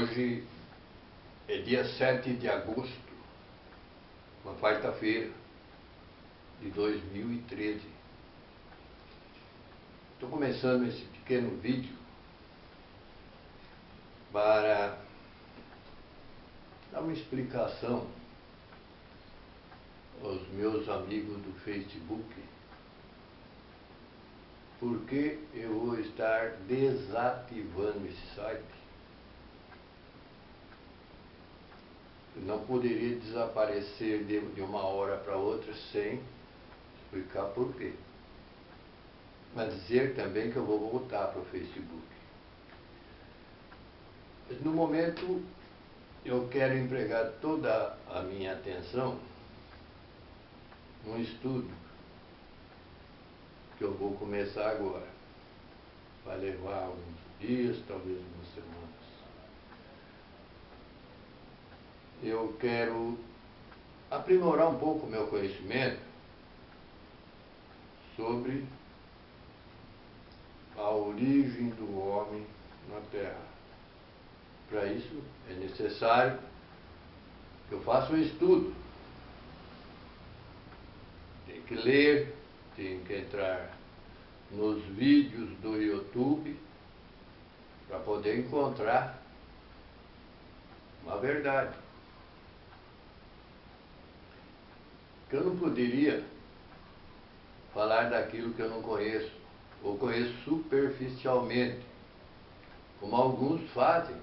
Hoje é dia 7 de agosto, uma quarta-feira de 2013. Estou começando esse pequeno vídeo para dar uma explicação aos meus amigos do Facebook por que eu vou estar desativando esse site. Não poderia desaparecer de uma hora para outra sem explicar por quê. Mas dizer também que eu vou voltar para o Facebook. Mas no momento eu quero empregar toda a minha atenção num estudo que eu vou começar agora. Vai levar alguns dias, talvez algumas semanas. Eu quero aprimorar um pouco o meu conhecimento sobre a origem do homem na Terra. Para isso é necessário que eu faça um estudo. Tem que ler, tem que entrar nos vídeos do YouTube para poder encontrar uma verdade. Que eu não poderia falar daquilo que eu não conheço, ou conheço superficialmente, como alguns fazem.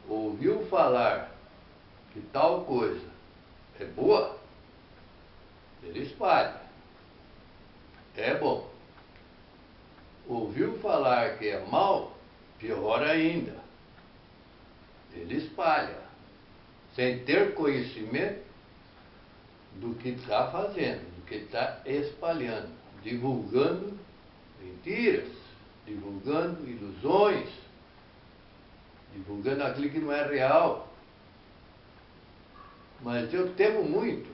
Ouviu falar que tal coisa é boa, ele espalha. É bom. Ouviu falar que é mal, pior ainda. Ele espalha, sem ter conhecimento do que está fazendo, do que está espalhando, divulgando mentiras, divulgando ilusões, divulgando aquilo que não é real. Mas eu temo muito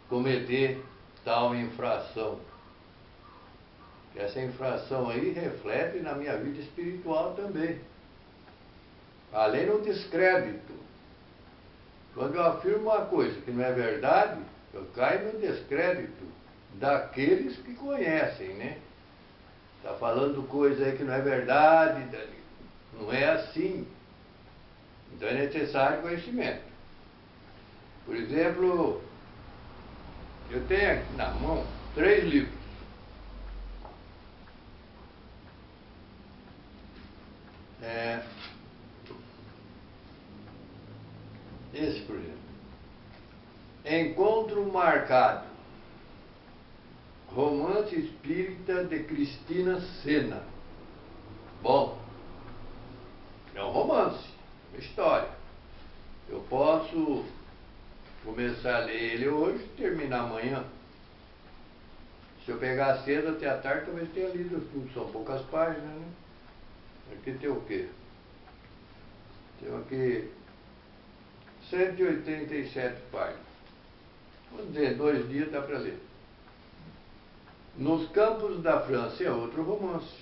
cometer tal infração. Essa infração aí reflete na minha vida espiritual também. Além do descrédito. Quando eu afirmo uma coisa que não é verdade, eu caio no descrédito daqueles que conhecem, né? Está falando coisa aí que não é verdade, não é assim. Então é necessário conhecimento. Por exemplo, eu tenho aqui na mão 3 livros. Esse, por exemplo. Encontro Marcado. Romance Espírita de Cristina Sena. Bom, é um romance, uma história. Eu posso começar a ler ele hoje e terminar amanhã. Se eu pegar cedo até a tarde, talvez tenha lido tudo. São poucas páginas, né? Aqui tem o quê? Tem aqui 187 páginas. Vamos dizer, 2 dias dá para ler. Nos Campos da França é outro romance.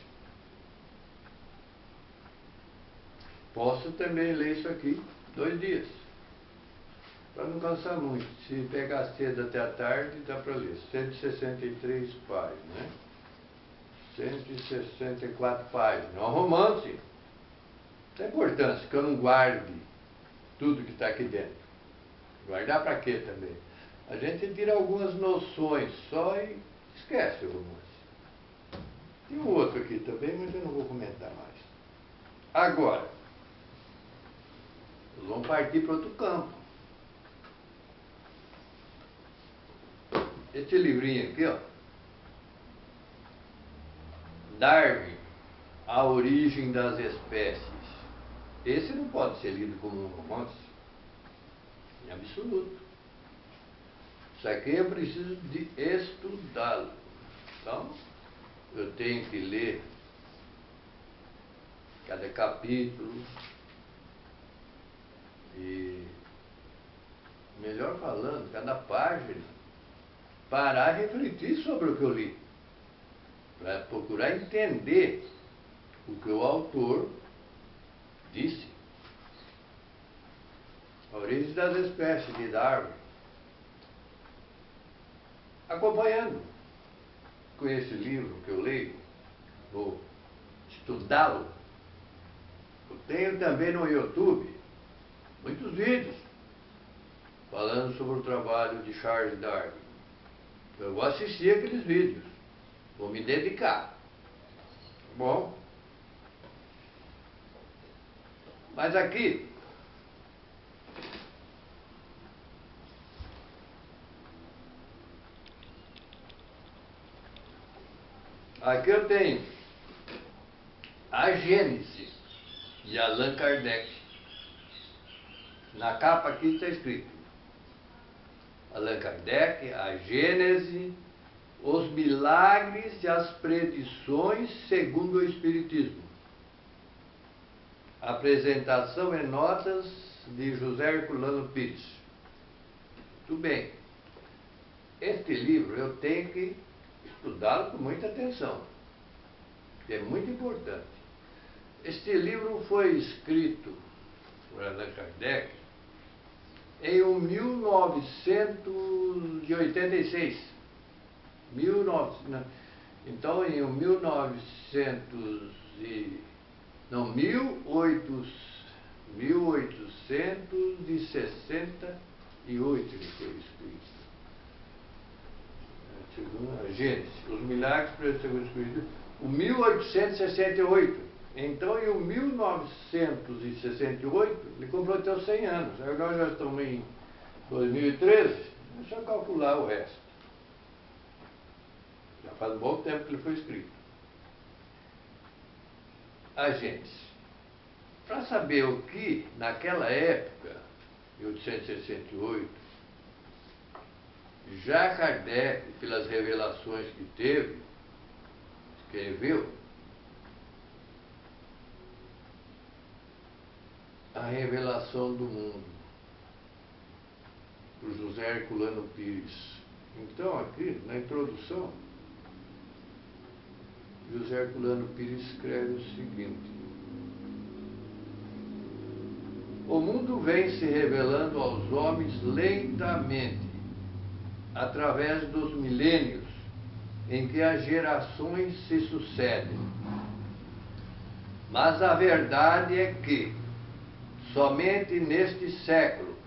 Posso também ler isso aqui 2 dias. Para não cansar muito. Se pegar cedo até a tarde, dá para ler. 163 páginas, né? 164 páginas. É um romance. Tem importância que eu não guarde tudo que está aqui dentro. Guardar para quê também? A gente tira algumas noções só e esquece o romance. Tem um outro aqui também, mas eu não vou comentar mais. Agora, nós vamos partir para outro campo. Esse livrinho aqui, ó. Darwin, a origem das espécies. Esse não pode ser lido como um romance. Em absoluto. Isso aqui eu preciso de estudá-lo. Então, eu tenho que ler cada capítulo e, melhor falando, cada página, parar e refletir sobre o que eu li. Para procurar entender o que o autor disse. A origem das espécies de Darwin. Acompanhando com esse livro que eu leio, vou estudá-lo. Eu tenho também no YouTube muitos vídeos falando sobre o trabalho de Charles Darwin. Eu vou assistir aqueles vídeos, vou me dedicar. Bom, mas aqui eu tenho a Gênese de Allan Kardec. Na capa aqui está escrito Allan Kardec, a Gênese, os milagres e as predições segundo o Espiritismo. Apresentação e notas de José Herculano Pires. Muito bem. Este livro eu tenho que estudá-lo com muita atenção, que é muito importante. Este livro foi escrito por Allan Kardec em 1986. Então, em 1868 ele foi escrito. Segundo a Gênesis, os milagres segundo o Espírito, o 1868. Então, em 1968, ele completou 100 anos. Agora nós já estamos em 2013, é só calcular o resto. Já faz um bom tempo que ele foi escrito. A Gênesis. Para saber o que, naquela época, 1868, já Kardec, pelas revelações que teve, escreveu a revelação do mundo, por José Herculano Pires. Então, aqui, na introdução, José Herculano Pires escreve o seguinte: o mundo vem se revelando aos homens lentamente, através dos milênios em que as gerações se sucedem. Mas a verdade é que, somente neste século,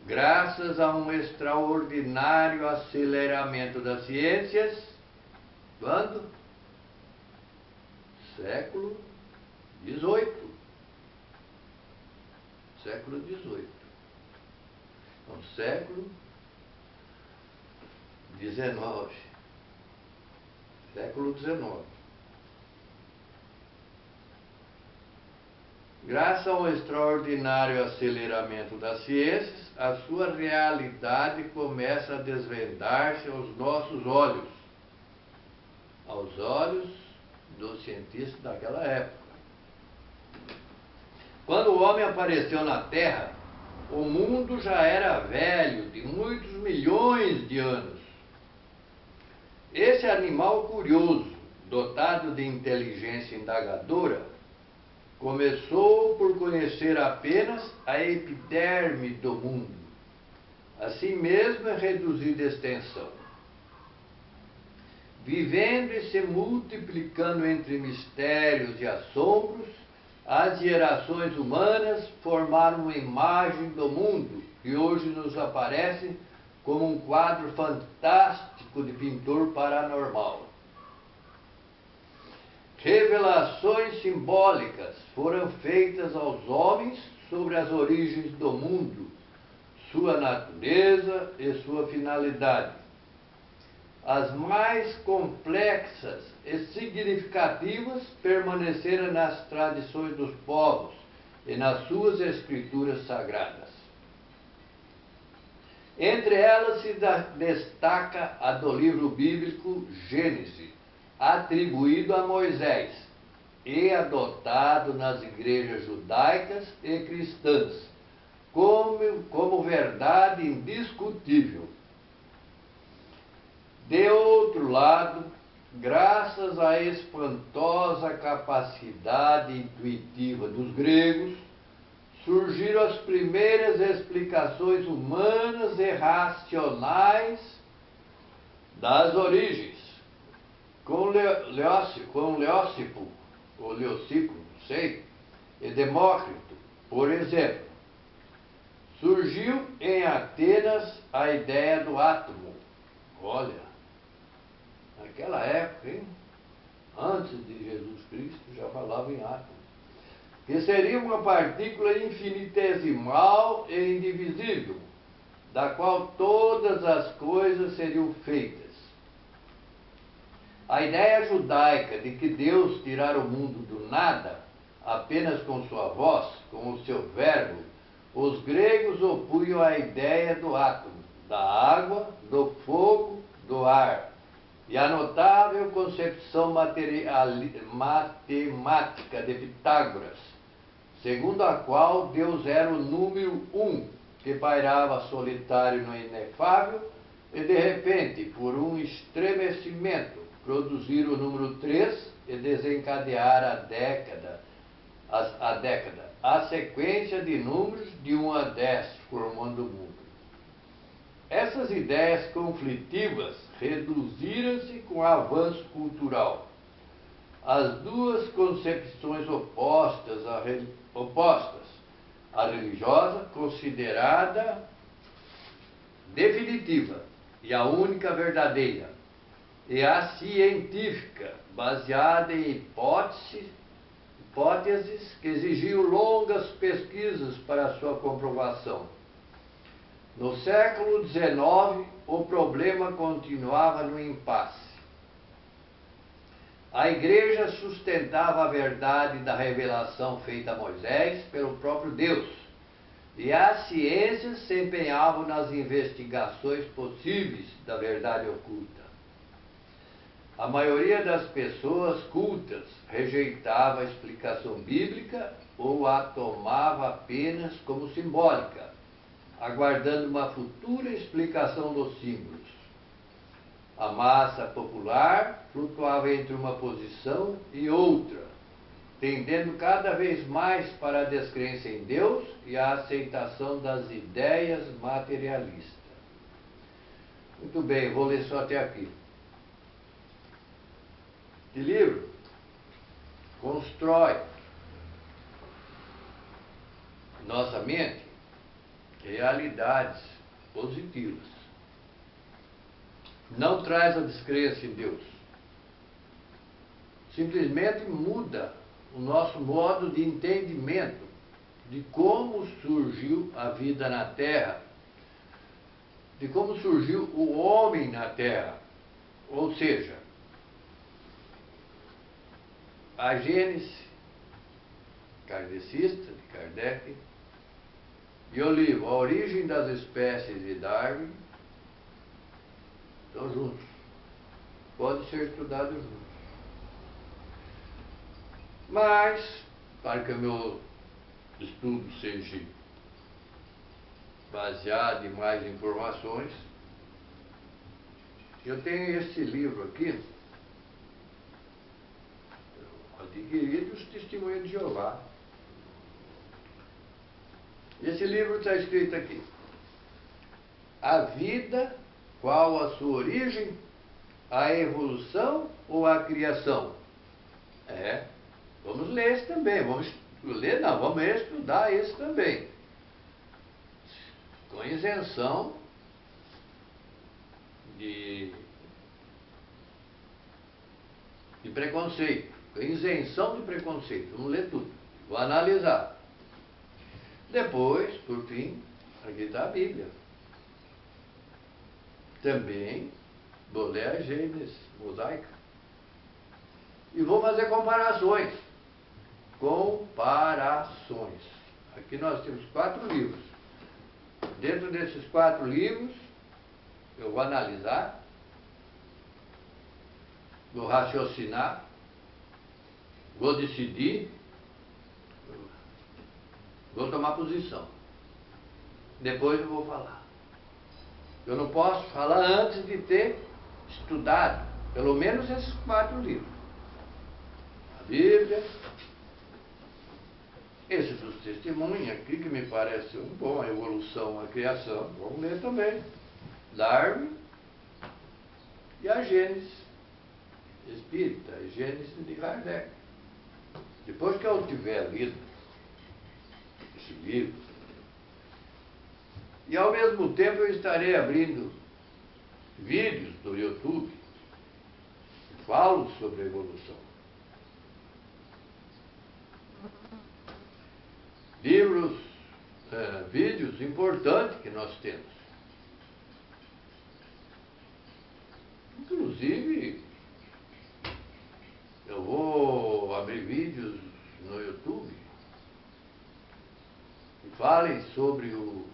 graças a um extraordinário aceleramento das ciências, quando? Século XVIII. Século XVIII. Então, século XIX. Século XIX. Graças ao extraordinário aceleramento das ciências, a sua realidade começa a desvendar-se aos nossos olhos, aos olhos dos cientistas daquela época. Quando o homem apareceu na Terra, o mundo já era velho, de muitos milhões de anos. Esse animal curioso, dotado de inteligência indagadora, começou por conhecer apenas a epiderme do mundo, assim mesmo em reduzida extensão. Vivendo e se multiplicando entre mistérios e assombros, as gerações humanas formaram uma imagem do mundo que hoje nos aparece como um quadro fantástico de pintor paranormal. Revelações simbólicas foram feitas aos homens sobre as origens do mundo, sua natureza e sua finalidade. As mais complexas e significativas permaneceram nas tradições dos povos e nas suas escrituras sagradas. Entre elas se destaca a do livro bíblico Gênesis, atribuído a Moisés e adotado nas igrejas judaicas e cristãs como verdade indiscutível. De outro lado, graças à espantosa capacidade intuitiva dos gregos, surgiram as primeiras explicações humanas e racionais das origens. Com Leócipo, ou Leocipo, não sei, e Demócrito, por exemplo, surgiu em Atenas a ideia do átomo. Olha, naquela época, hein? Antes de Jesus Cristo, já falava em átomo, que seria uma partícula infinitesimal e indivisível, da qual todas as coisas seriam feitas. A ideia judaica de que Deus tirara o mundo do nada, apenas com sua voz, com o seu verbo, os gregos opunham a ideia do átomo, da água, do fogo, do ar, e a notável concepção matemática de Pitágoras, segundo a qual Deus era o número 1, que pairava solitário no inefável, e de repente, por um estremecimento, produzir o número 3 e desencadear a sequência de números de 1 a 10, formando o mundo. Essas ideias conflitivas reduziram-se com o avanço cultural. As duas concepções opostas, a religiosa, considerada definitiva e a única verdadeira, e a científica, baseada em hipóteses que exigiam longas pesquisas para sua comprovação. No século XIX, o problema continuava no impasse. A Igreja sustentava a verdade da revelação feita a Moisés pelo próprio Deus, e as ciências se empenhavam nas investigações possíveis da verdade oculta. A maioria das pessoas cultas rejeitava a explicação bíblica ou a tomava apenas como simbólica, aguardando uma futura explicação dos símbolos. A massa popular flutuava entre uma posição e outra, tendendo cada vez mais para a descrença em Deus e a aceitação das ideias materialistas. Muito bem, vou ler só até aqui. Este livro constrói nossa mente realidades positivas. Não traz a descrença em Deus. Simplesmente muda o nosso modo de entendimento de como surgiu a vida na Terra, de como surgiu o homem na Terra. Ou seja, a Gênese kardecista, de Kardec, e o livro A Origem das Espécies de Darwin estão juntos. Podem ser estudados juntos. Mas, para que o meu estudo seja baseado em mais informações, eu tenho esse livro aqui, adquirido os Testemunhos de Jeová. Esse livro está escrito aqui: a vida, qual a sua origem, a evolução ou a criação? Vamos ler esse também, vamos estudar esse também, com isenção de preconceito, com isenção de preconceito. Vamos ler tudo, vou analisar. Depois, por fim, aqui está a Bíblia. Também vou ler a Gênesis mosaica. E vou fazer comparações. Comparações. Aqui nós temos 4 livros. Dentro desses 4 livros, eu vou analisar, vou raciocinar, vou decidir, vou tomar posição. Depois eu vou falar. Eu não posso falar antes de ter estudado, Pelo menos esses 4 livros. A Bíblia, esse dos testemunhos aqui, que me parece um bom, a evolução, a criação, vamos ler também. Darwin e a Gênesis espírita, a Gênesis de Kardec. Depois que eu tiver lido esse livro, e ao mesmo tempo eu estarei abrindo vídeos do YouTube que falam sobre a evolução. Livros, vídeos importantes que nós temos. Inclusive, eu vou abrir vídeos no YouTube que falem sobre o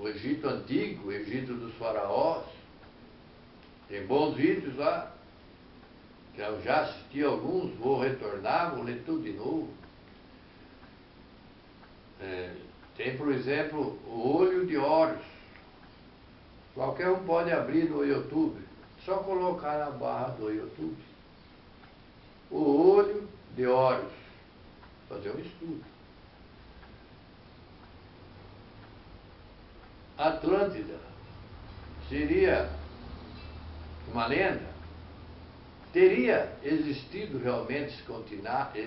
Egito Antigo, o Egito dos Faraós. Tem bons vídeos lá, que eu já assisti alguns, vou retornar, vou ler tudo de novo. Tem, por exemplo, o Olho de Horus. Qualquer um pode abrir no YouTube, só colocar na barra do YouTube. O Olho de Horus. Fazer um estudo. Atlântida seria uma lenda? Teria existido realmente esse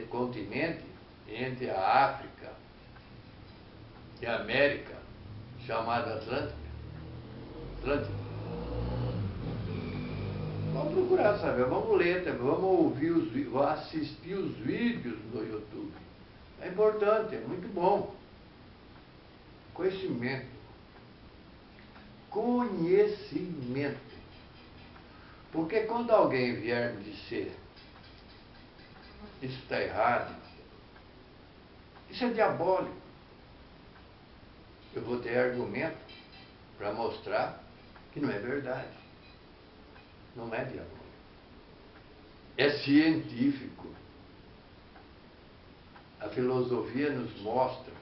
continente entre a África e a América, chamada Atlântida? Vamos procurar saber, vamos ler também, vamos ouvir vamos assistir os vídeos no YouTube. É importante, é muito bom. Conhecimento. Porque quando alguém vier me dizer isso está errado, isso é diabólico, eu vou ter argumento para mostrar que não é verdade. Não é diabólico. É científico. A filosofia nos mostra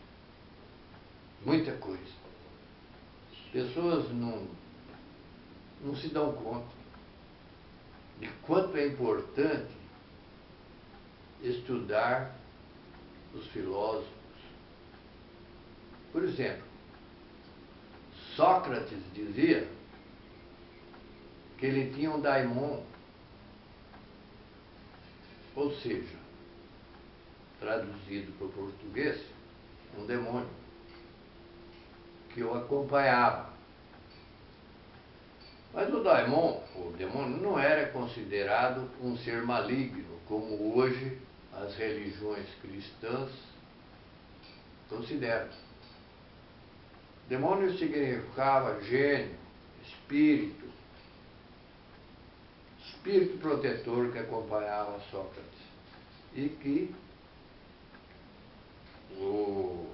muita coisa. Pessoas não se dão conta de quanto é importante estudar os filósofos. Por exemplo, Sócrates dizia que ele tinha um daimon, ou seja, traduzido para o português, um demônio, que o acompanhava. Mas o daimon, o demônio, não era considerado um ser maligno, como hoje as religiões cristãs consideram. Demônio significava gênio, espírito protetor que acompanhava Sócrates e que o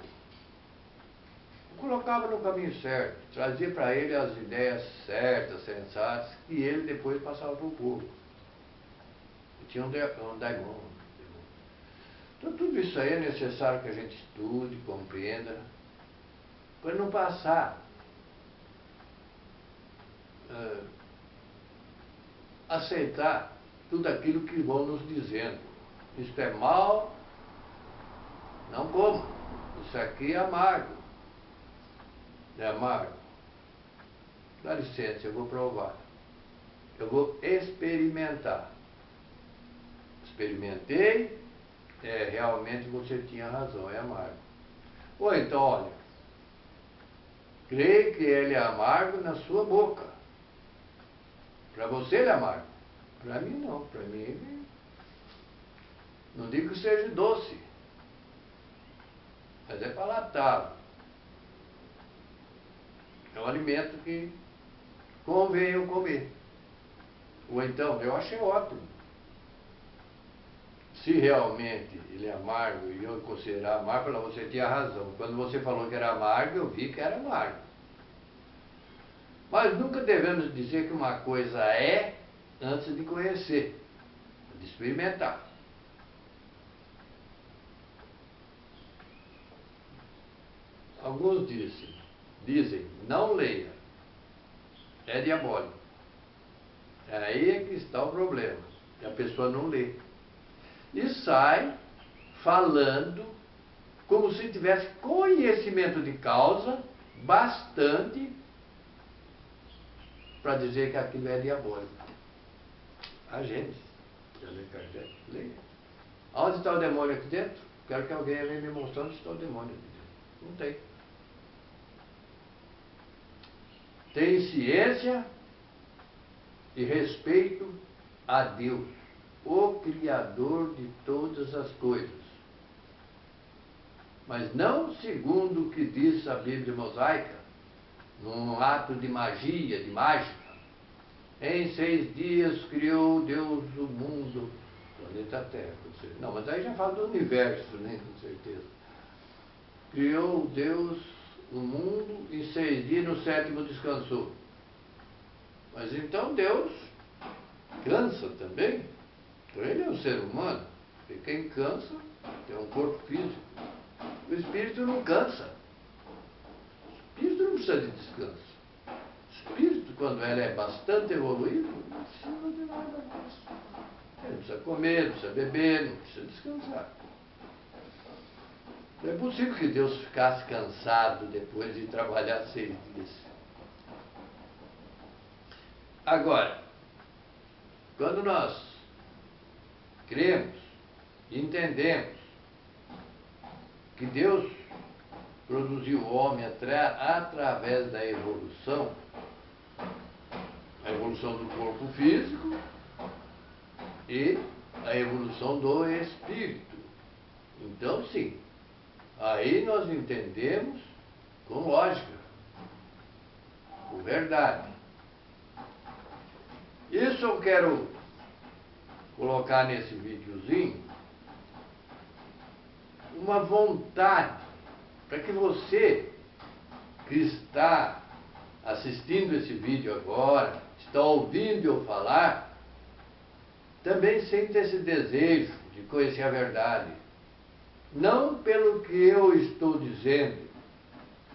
colocava no caminho certo, trazia para ele as ideias certas, sensatas, que ele depois passava para o povo. E tinha um daimon. Então tudo isso aí é necessário que a gente estude, compreenda, para não passar aceitar tudo aquilo que vão nos dizendo. Isto é mal, não como. Isso aqui é amargo. É amargo. Dá licença, eu vou provar. Eu vou experimentar. Experimentei, realmente você tinha razão, é amargo. Ou então, olha, creio que ele é amargo na sua boca. Para você ele é amargo. Para mim não, para mim ele... Não digo que seja doce, mas é palatável. É um alimento que convém eu comer. Ou então, eu achei ótimo. Se realmente ele é amargo e eu considerar amargo, você tinha razão. Quando você falou que era amargo, eu vi que era amargo. Mas nunca devemos dizer que uma coisa é antes de conhecer, de experimentar. Alguns dizem, não leia, é diabólico. Aí é que está o problema. Que a pessoa não lê. E sai falando como se tivesse conhecimento de causa bastante para dizer que aquilo é diabólico. A gente, já lê Kardec, lê. Onde está o demônio aqui dentro? Quero que alguém venha me mostrar onde está o demônio aqui dentro. Não tem. Tem ciência e respeito a Deus, o Criador de todas as coisas. Mas não segundo o que diz a Bíblia mosaica, num ato de magia, de mágica. Em 6 dias criou Deus o mundo, o planeta Terra. Não, mas aí já fala do universo, né, com certeza. Criou Deus o mundo em 6 dias, no 7º descansou. Mas então Deus cansa também. Então ele é um ser humano. E quem cansa tem um corpo físico. O espírito não cansa. O espírito não precisa de descanso. O espírito, quando ele é bastante evoluído, não precisa de nada disso. Ele não precisa comer, não precisa beber, não precisa descansar. Não é possível que Deus ficasse cansado depois de trabalhar 6 dias. Agora, quando nós cremos e entendemos que Deus produziu o homem através da evolução, a evolução do corpo físico e a evolução do espírito. Então, sim, aí nós entendemos com lógica, com verdade. Isso eu quero colocar nesse videozinho uma vontade para que você que está assistindo esse vídeo agora, está ouvindo eu falar, também sinta esse desejo de conhecer a verdade. Não pelo que eu estou dizendo,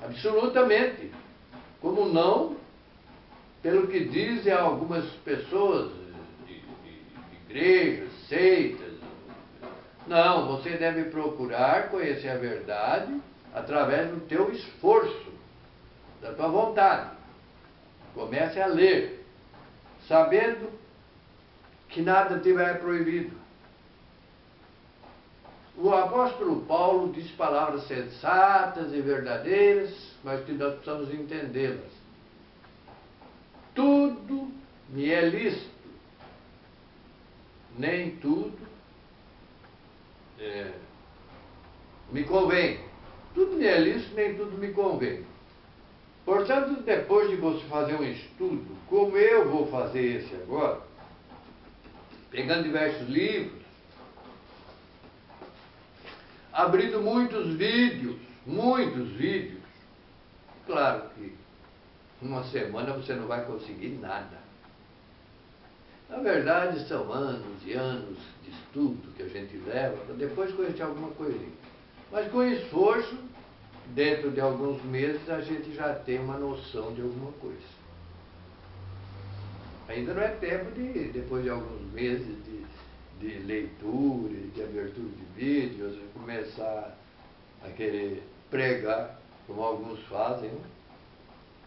absolutamente, como não pelo que dizem algumas pessoas de igrejas, seitas. Não, você deve procurar conhecer a verdade através do teu esforço, da tua vontade. Comece a ler, sabendo que nada te é proibido. O apóstolo Paulo diz palavras sensatas e verdadeiras, mas que nós precisamos entendê-las. Tudo me é lícito, nem tudo me convém. Tudo me é lícito, nem tudo me convém. Portanto, depois de você fazer um estudo, como eu vou fazer esse agora, pegando diversos livros, abrindo muitos vídeos, claro que uma semana você não vai conseguir nada. Na verdade, são anos e anos de estudo que a gente leva para depois conhecer alguma coisinha. Mas com esforço, dentro de alguns meses, a gente já tem uma noção de alguma coisa. Ainda não é tempo de, depois de alguns meses de leitura, de abertura de vídeos, começar a querer pregar, como alguns fazem, né?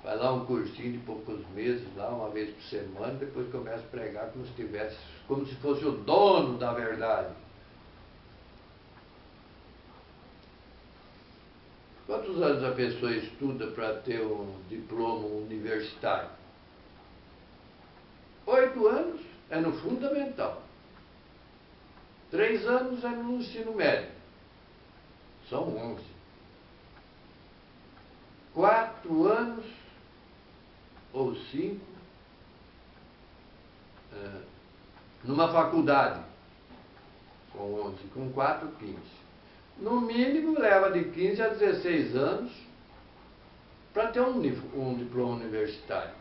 Vai lá um cursinho de poucos meses, lá uma vez por semana, depois começa a pregar como se fosse o dono da verdade. Quantos anos a pessoa estuda para ter um diploma universitário? 8 anos é no fundamental. 3 anos é no ensino médio. São 11. 4 anos ou 5 numa faculdade. Com 11, com 4, 15. No mínimo leva de 15 a 16 anos para ter um diploma universitário.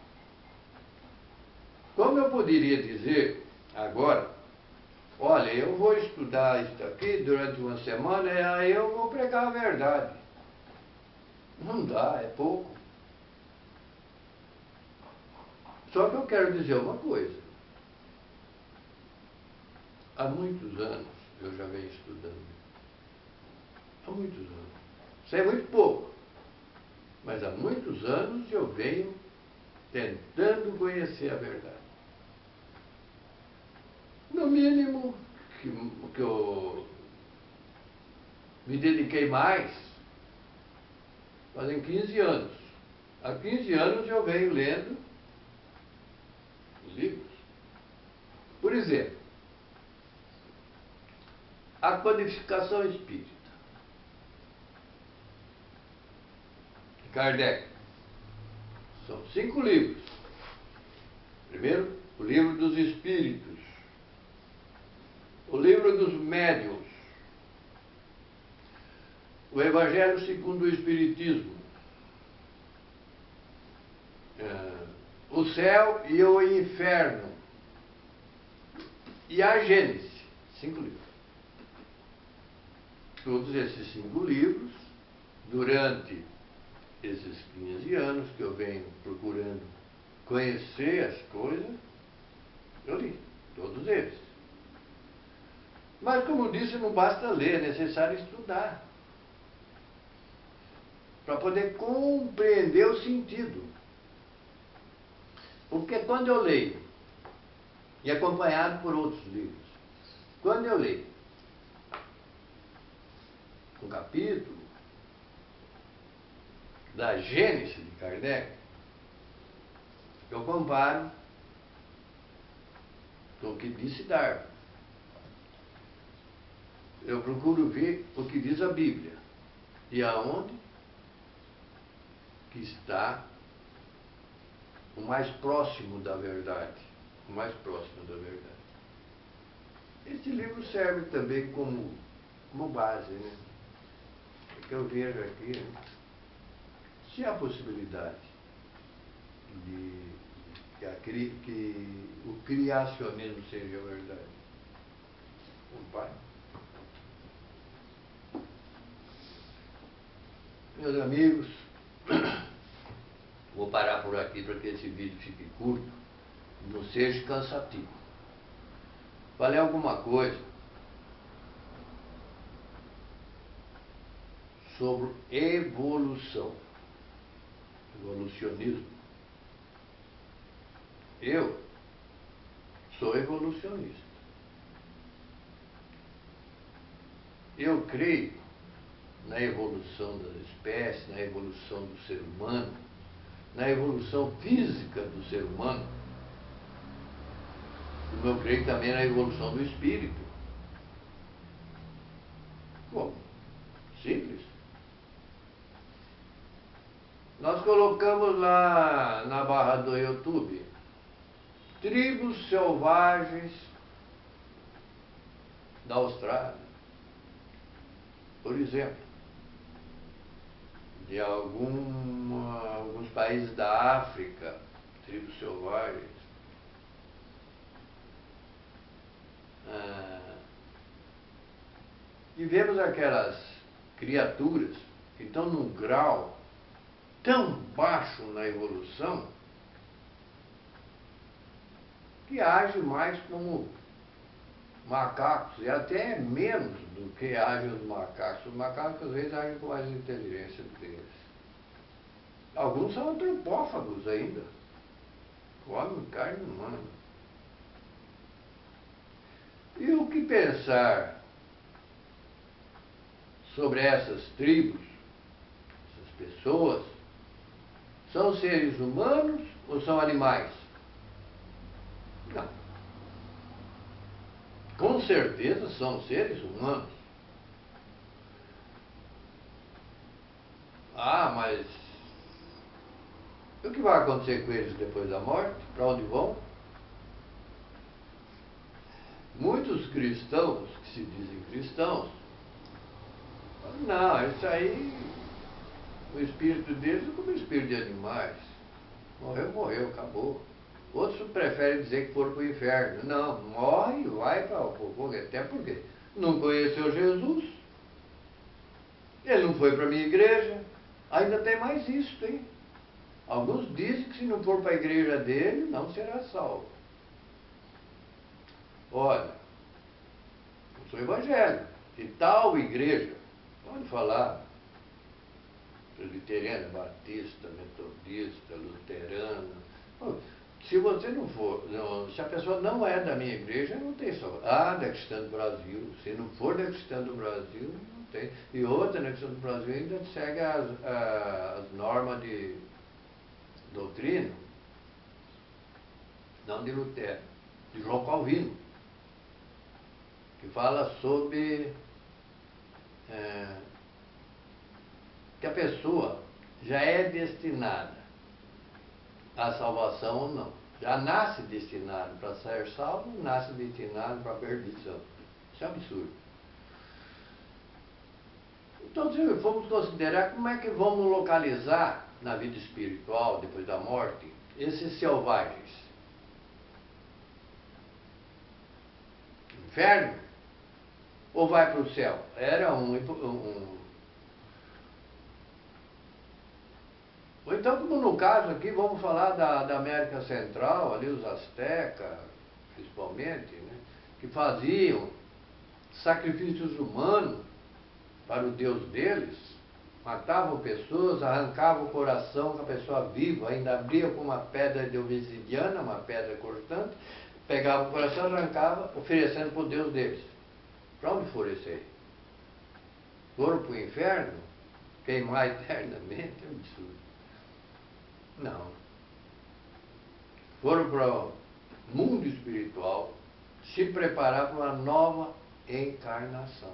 Como eu poderia dizer agora, olha, eu vou estudar isso aqui durante uma semana e aí eu vou pregar a verdade. Não dá, é pouco. Só que eu quero dizer uma coisa. há muitos anos eu já venho estudando. Há muitos anos. Sei muito pouco, mas há muitos anos eu venho tentando conhecer a verdade. No mínimo, que eu me dediquei mais, fazem 15 anos. Há 15 anos eu venho lendo livros. Por exemplo, a Codificação Espírita, de Kardec. São 5 livros. Primeiro, o Livro dos Espíritos, o Livro dos Médiuns, o Evangelho segundo o Espiritismo, o Céu e o Inferno e a Gênese. 5 livros. Todos esses 5 livros, durante esses 15 anos que eu venho procurando conhecer as coisas, eu li todos eles. Mas, como disse, não basta ler, é necessário estudar para poder compreender o sentido. Porque quando eu leio, e acompanhado por outros livros, quando eu leio um capítulo da Gênese de Kardec, eu comparo com o que disse Darwin. Eu procuro ver o que diz a Bíblia e aonde que está o mais próximo da verdade. O mais próximo da verdade. Este livro serve também como base, né? Porque eu vejo aqui, né? Se há possibilidade que o criacionismo seja verdade. Pai. Meus amigos, vou parar por aqui para que esse vídeo fique curto e não seja cansativo. Falei alguma coisa sobre evolução, evolucionismo. Eu sou evolucionista. Eu creio na evolução das espécies, na evolução do ser humano, na evolução física do ser humano, como eu creio também na evolução do espírito. Bom, simples. Nós colocamos lá na barra do YouTube tribos selvagens da Austrália, por exemplo, de alguns países da África, tribos selvagens. E vemos aquelas criaturas que estão num grau tão baixo na evolução que agem mais como macacos, e até menos do que agem os macacos. Os macacos às vezes agem com mais inteligência do que eles. Alguns são antropófagos ainda, comem carne humana. E o que pensar sobre essas tribos, essas pessoas? São seres humanos ou são animais? Não. Com certeza são seres humanos. Ah, mas o que vai acontecer com eles depois da morte? Para onde vão? Muitos cristãos, que se dizem cristãos, não, isso aí, o espírito deles é como o espírito de animais. Morreu, morreu, acabou. Outros preferem dizer que foram para o inferno. Não, morre e vai para o fogo. Até porque não conheceu Jesus. Ele não foi para a minha igreja. Ainda tem mais isso, hein? Alguns dizem que se não for para a igreja dele, não será salvo. Olha, sou evangélico. E tal igreja, pode falar, presbiteriana, batista, metodista, luterana. Se você não for, se a pessoa não é da minha igreja, não tem só. Ah, da Cristã do Brasil. Se não for da Cristã do Brasil, não tem. E outra, na Cristã do Brasil ainda segue as normas de doutrina, não de Lutero, de João Calvino, que fala sobre que a pessoa já é destinada à salvação ou não. Já nasce destinado para ser salvo, nasce destinado para a perdição. Isso é absurdo. Então, se formos considerar como é que vamos localizar na vida espiritual, depois da morte, esses selvagens. Inferno? Ou vai para o céu? Era Ou então, como no caso aqui, vamos falar da América Central, ali os astecas, principalmente, né, que faziam sacrifícios humanos para o Deus deles, matavam pessoas, arrancavam o coração com a pessoa viva, ainda abria com uma pedra de obsidiana, uma pedra cortante, pegava o coração, arrancava, oferecendo para o Deus deles. Para onde foram esse aí? Foram para o inferno? Queimar eternamente? É um absurdo. Não. Foram para o mundo espiritual se preparar para uma nova encarnação.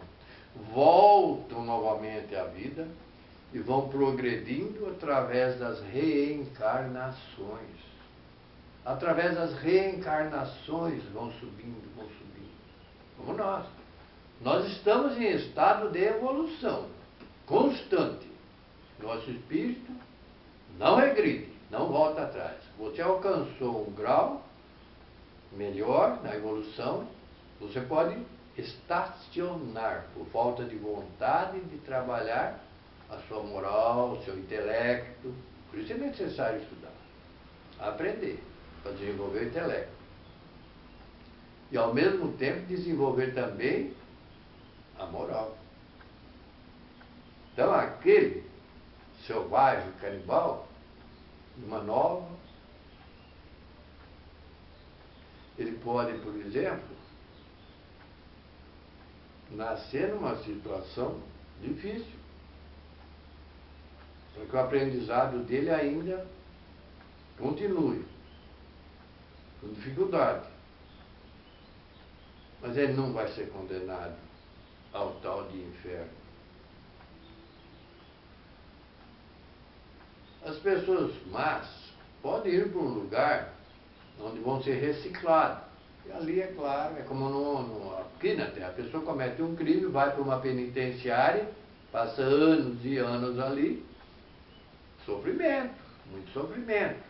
Voltam novamente à vida e vão progredindo através das reencarnações. Através das reencarnações vão subindo, vão subindo. Como nós. Nós estamos em estado de evolução constante. Nosso espírito não regride, não volta atrás. Você alcançou um grau melhor na evolução, você pode estacionar por falta de vontade de trabalhar a sua moral, o seu intelecto. Por isso é necessário estudar, aprender, para desenvolver o intelecto. E ao mesmo tempo desenvolver também a moral. Então aquele selvagem, canibal, uma nova, ele pode, por exemplo, nascer numa situação difícil, para que o aprendizado dele ainda continue, com dificuldade. Mas ele não vai ser condenado ao tal de inferno. As pessoas más podem ir para um lugar onde vão ser reciclados. E ali, é claro, é como aqui na Terra. A pessoa comete um crime, vai para uma penitenciária, passa anos e anos ali, sofrimento, muito sofrimento.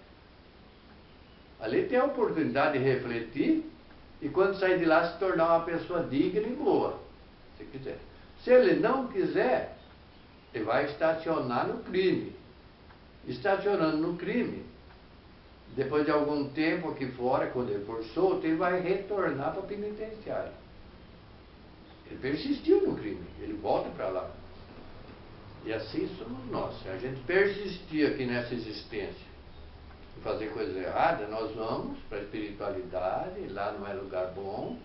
Ali tem a oportunidade de refletir e quando sair de lá se tornar uma pessoa digna e boa, se quiser. Se ele não quiser, ele vai estacionar no crime. Estacionando no crime, depois de algum tempo aqui fora, quando ele for solto, ele vai retornar para a penitenciária. Ele persistiu no crime, ele volta para lá. E assim somos nós. Se a gente persistir aqui nessa existência e fazer coisa errada, nós vamos para a espiritualidade, lá não é lugar bom.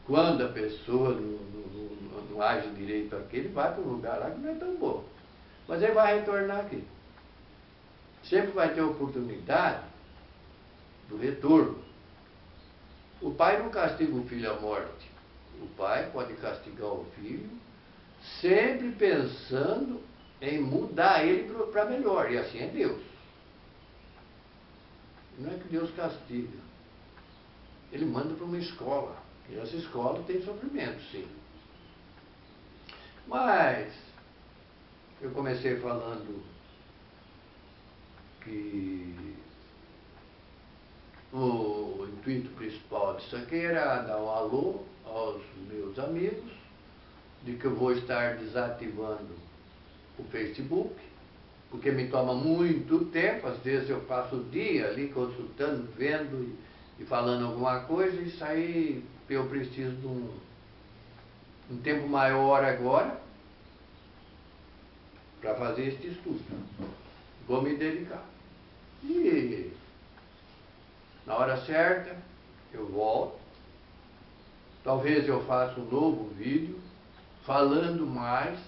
Quando a pessoa não age direito aqui, ele vai para um lugar lá que não é tão bom. Mas ele vai retornar aqui. Sempre vai ter oportunidade do retorno. O pai não castiga o filho à morte. O pai pode castigar o filho sempre pensando em mudar ele para melhor. E assim é Deus. Não é que Deus castiga. Ele manda para uma escola. E essa escola tem sofrimento, sim. Mas eu comecei falando que o intuito principal disso aqui era dar um alô aos meus amigos, de que eu vou estar desativando o Facebook, porque me toma muito tempo, às vezes eu passo o dia ali consultando, vendo e falando alguma coisa, e isso aí eu preciso um tempo maior agora para fazer este estudo. Vou me dedicar. E na hora certa eu volto. Talvez eu faça um novo vídeo falando mais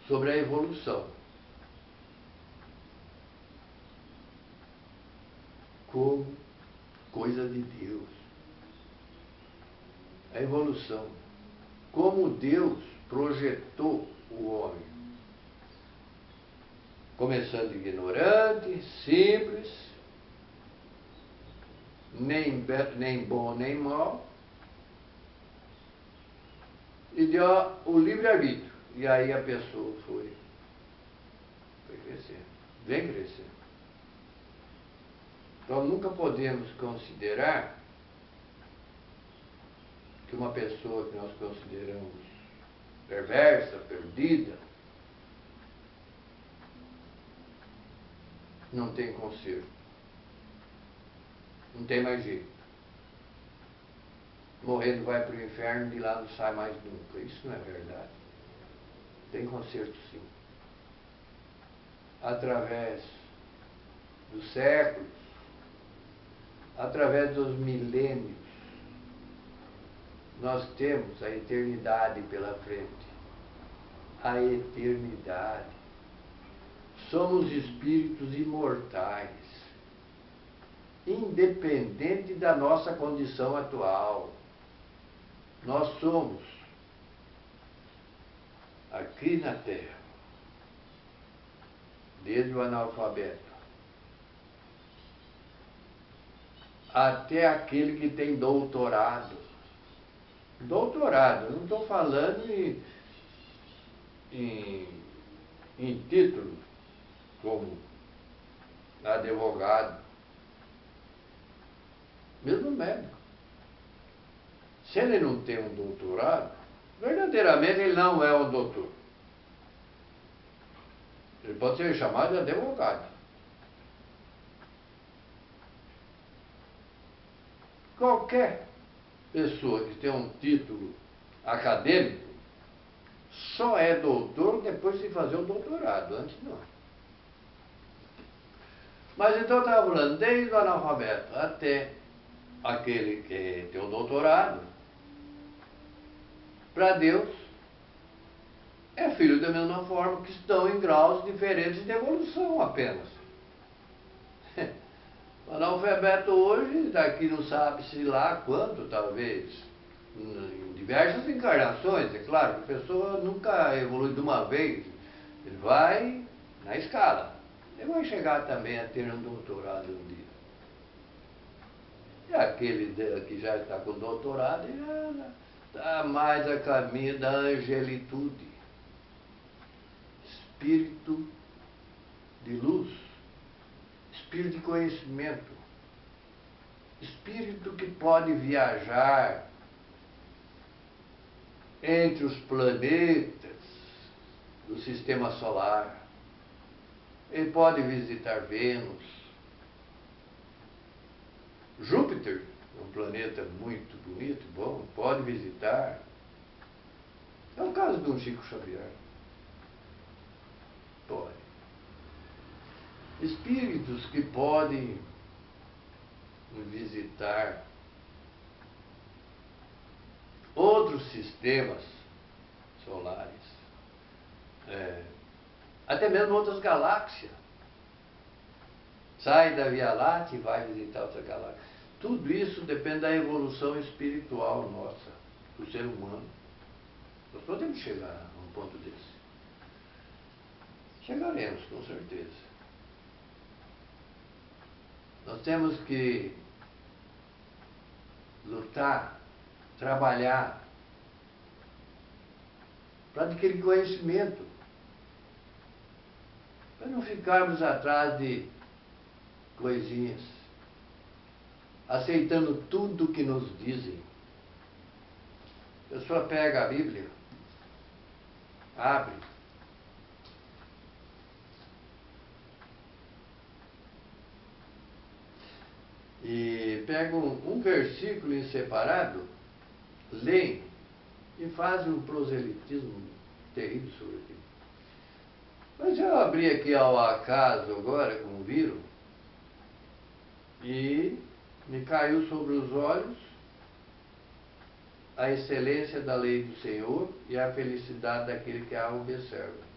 sobre a evolução. Como coisa de Deus. A evolução. Como Deus projetou o homem. Começando ignorante, simples, nem bom nem mal, e deu o livre-arbítrio. E aí a pessoa foi crescendo, vem crescendo. Então nunca podemos considerar que uma pessoa que nós consideramos perversa, perdida, não tem conserto. Não tem mais jeito. Morrendo vai para o inferno e de lá não sai mais nunca. Isso não é verdade. Tem conserto sim. Através dos séculos, através dos milênios, nós temos a eternidade pela frente. A eternidade. Somos espíritos imortais, independente da nossa condição atual. Nós somos, aqui na Terra, desde o analfabeto até aquele que tem doutorado. Doutorado, não estou falando em título, como advogado, mesmo médico. Se ele não tem um doutorado, verdadeiramente ele não é um doutor. Ele pode ser chamado de advogado. Qualquer pessoa que tem um título acadêmico só é doutor depois de fazer o doutorado, antes não. Mas então eu estava falando, desde o analfabeto até aquele que tem o doutorado, para Deus, é filho da mesma forma, que estão em graus diferentes de evolução apenas. O analfabeto hoje, daqui não sabe-se lá quanto, talvez, em diversas encarnações. É claro que a pessoa nunca evolui de uma vez, ele vai na escala. Ele vai chegar também a ter um doutorado um dia. E aquele que já está com doutorado, já está mais a caminho da angelitude. Espírito de luz, espírito de conhecimento, espírito que pode viajar entre os planetas do sistema solar. Ele pode visitar Vênus, Júpiter, um planeta muito bonito, bom, pode visitar. É o caso de um Chico Xavier. Pode. Espíritos que podem visitar outros sistemas solares, até mesmo outras galáxias. Sai da Via Láctea e vai visitar outra galáxia. Tudo isso depende da evolução espiritual nossa, do ser humano. Nós podemos chegar a um ponto desse. Chegaremos, com certeza. Nós temos que lutar, trabalhar, para adquirir conhecimento, para não ficarmos atrás de coisinhas, aceitando tudo que nos dizem. A pessoa pega a Bíblia, abre, e pega um versículo em separado, lê, e fazem um proselitismo terrível sobre aquilo. Mas eu abri aqui ao acaso agora, como viram, e me caiu sobre os olhos a excelência da lei do Senhor e a felicidade daquele que a observa.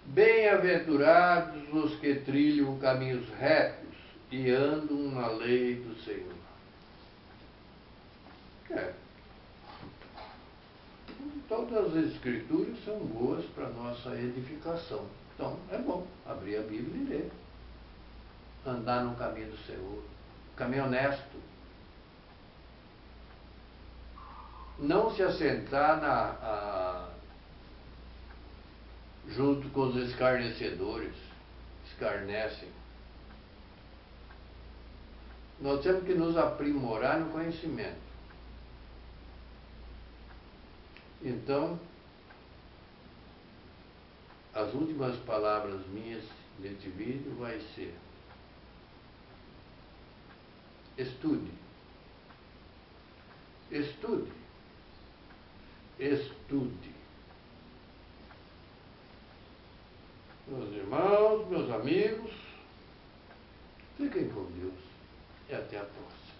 Bem-aventurados os que trilham caminhos retos e andam na lei do Senhor. Todas as escrituras são boas para nossa edificação. Então, é bom abrir a Bíblia e ler. Andar no caminho do Senhor. Caminho honesto. Não se assentar junto com os escarnecedores. Escarnecem. Nós temos que nos aprimorar no conhecimento. Então, as últimas palavras minhas neste vídeo vai ser: estude, estude, estude. Meus irmãos, meus amigos, fiquem com Deus e até a próxima.